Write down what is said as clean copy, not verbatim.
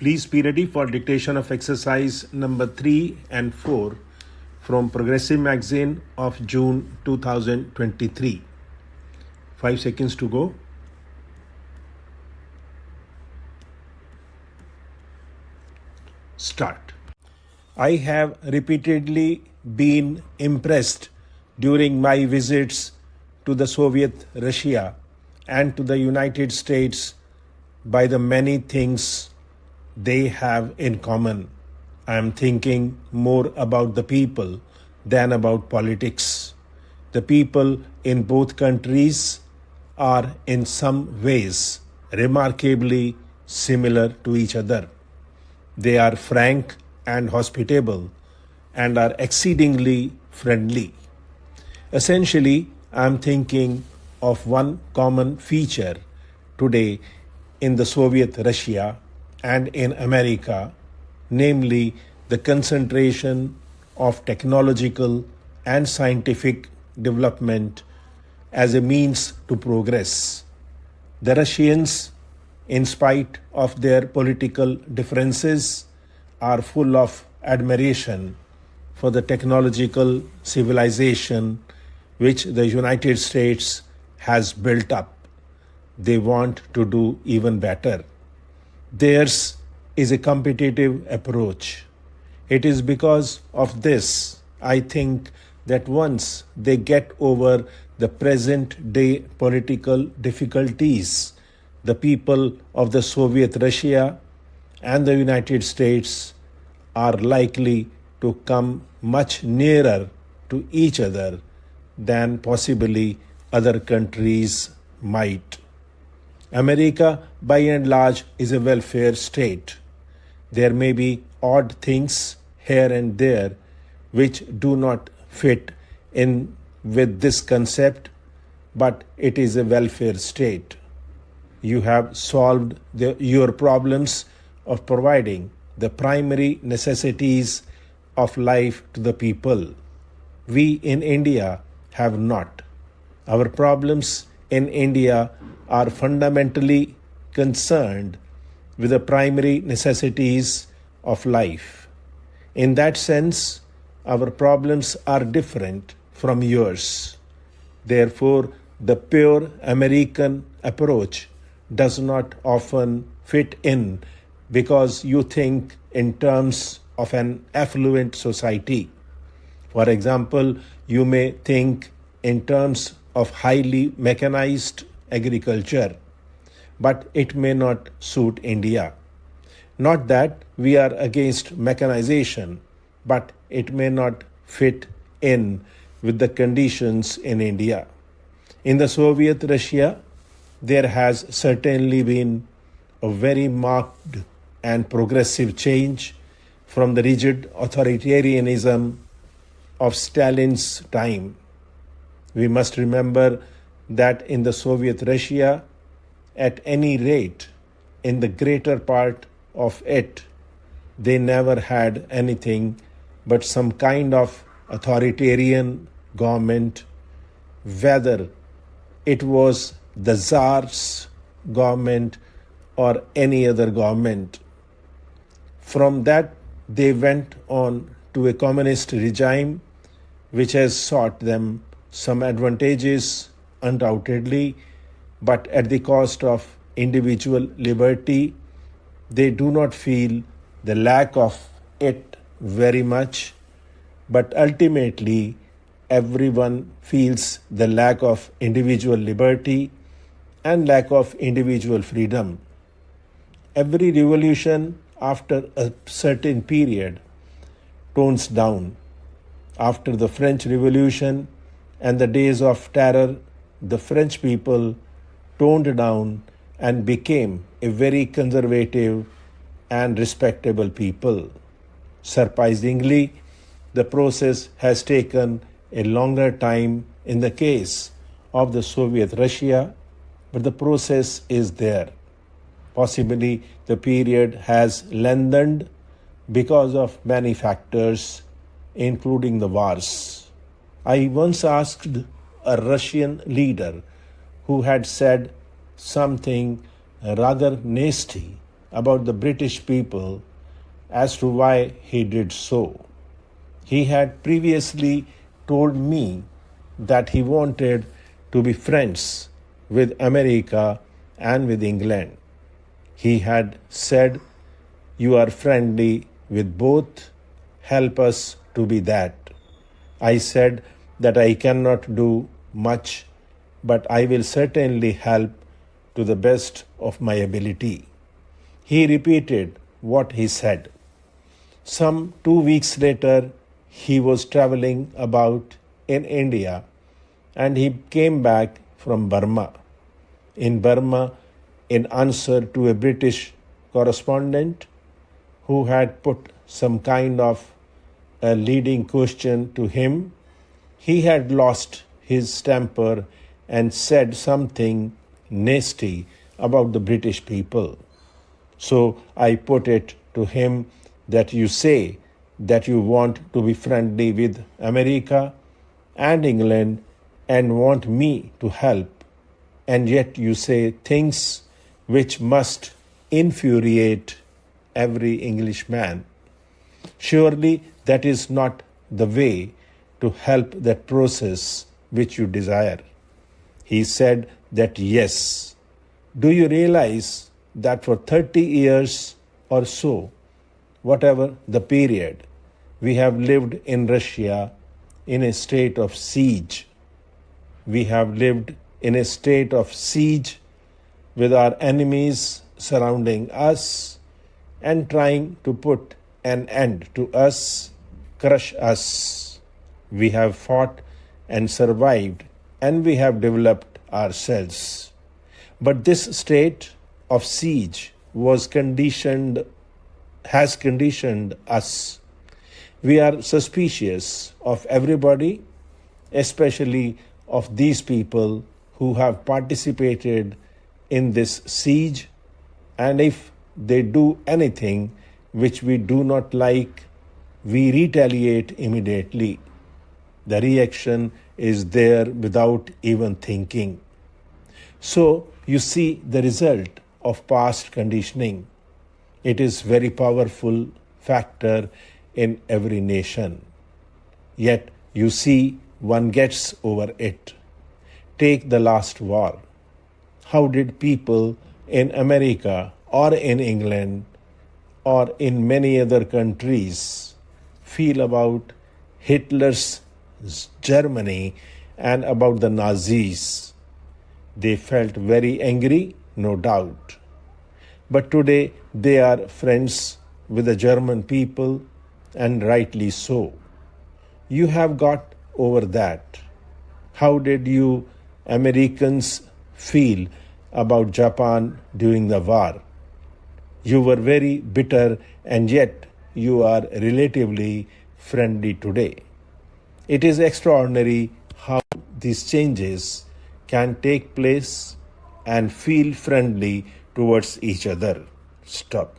Please be ready for dictation of exercise number 3 and 4 from Progressive Magazine of June 2023. 5 seconds to go. Start. I have repeatedly been impressed during my visits to the Soviet Russia and to the United States by the many things they have in common. I am thinking more about the people than about politics. The people in both countries are in some ways remarkably similar to each other. They are frank and hospitable and are exceedingly friendly. Essentially, I am thinking of one common feature today in the Soviet Russia and in America, namely the concentration of technological and scientific development as a means to progress. The Russians, in spite of their political differences, are full of admiration for the technological civilization which the United States has built up. They want to do even better. Theirs is a competitive approach. It is because of this, I think, that once they get over the present day political difficulties, the people of the Soviet Russia and the United States are likely to come much nearer to each other than possibly other countries might. America, by and large, is a welfare state. There may be odd things here and there which do not fit in with this concept, but it is a welfare state. You have solved your problems of providing the primary necessities of life to the people. We in India have not. Our problems in India are fundamentally concerned with the primary necessities of life. In that sense, our problems are different from yours. Therefore, the pure American approach does not often fit in because you think in terms of an affluent society. For example, you may think in terms of highly mechanized agriculture, but it may not suit India. Not that we are against mechanization, but it may not fit in with the conditions in India. In the Soviet Russia, there has certainly been a very marked and progressive change from the rigid authoritarianism of Stalin's time. We must remember that in the Soviet Russia, at any rate, in the greater part of it, they never had anything but some kind of authoritarian government, whether it was the Tsar's government or any other government. From that, they went on to a communist regime which has sought them some advantages, undoubtedly, but at the cost of individual liberty. They do not feel the lack of it very much, but ultimately everyone feels the lack of individual liberty and lack of individual freedom. Every revolution after a certain period tones down. After the French Revolution and the days of terror, the French people toned down and became a very conservative and respectable people. Surprisingly, the process has taken a longer time in the case of the Soviet Russia, but the process is there. Possibly the period has lengthened because of many factors, including the wars. I once asked a Russian leader who had said something rather nasty about the British people as to why he did so. He had previously told me that he wanted to be friends with America and with England. He had said, "You are friendly with both, help us to be that." I said that I cannot do much, but I will certainly help to the best of my ability. He repeated what he said. Some 2 weeks later, he was traveling about in India and he came back from Burma. In Burma, in answer to a British correspondent who had put some kind of a leading question to him, he had lost his temper and said something nasty about the British people. So I put it to him that you say that you want to be friendly with America and England and want me to help, and yet you say things which must infuriate every Englishman. Surely that is not the way to help that process which you desire. He said that yes. Do you realize that for 30 years or so, whatever the period, we have lived in Russia in a state of siege. We have lived in a state of siege with our enemies surrounding us and trying to put an end to us, crush us. We have fought and survived, and we have developed ourselves. But this state of siege has conditioned us. We are suspicious of everybody, especially of these people who have participated in this siege, and if they do anything which we do not like, we retaliate immediately. The reaction is there without even thinking. So you see the result of past conditioning. It is very powerful factor in every nation. Yet you see one gets over it. Take the last war. How did people in America or in England or in many other countries feel about Hitler's Germany and about the Nazis? They felt very angry, no doubt. But today they are friends with the German people, and rightly so. You have got over that. How did you Americans feel about Japan during the war? You were very bitter, and yet you are relatively friendly today. It is extraordinary how these changes can take place and feel friendly towards each other. Stop.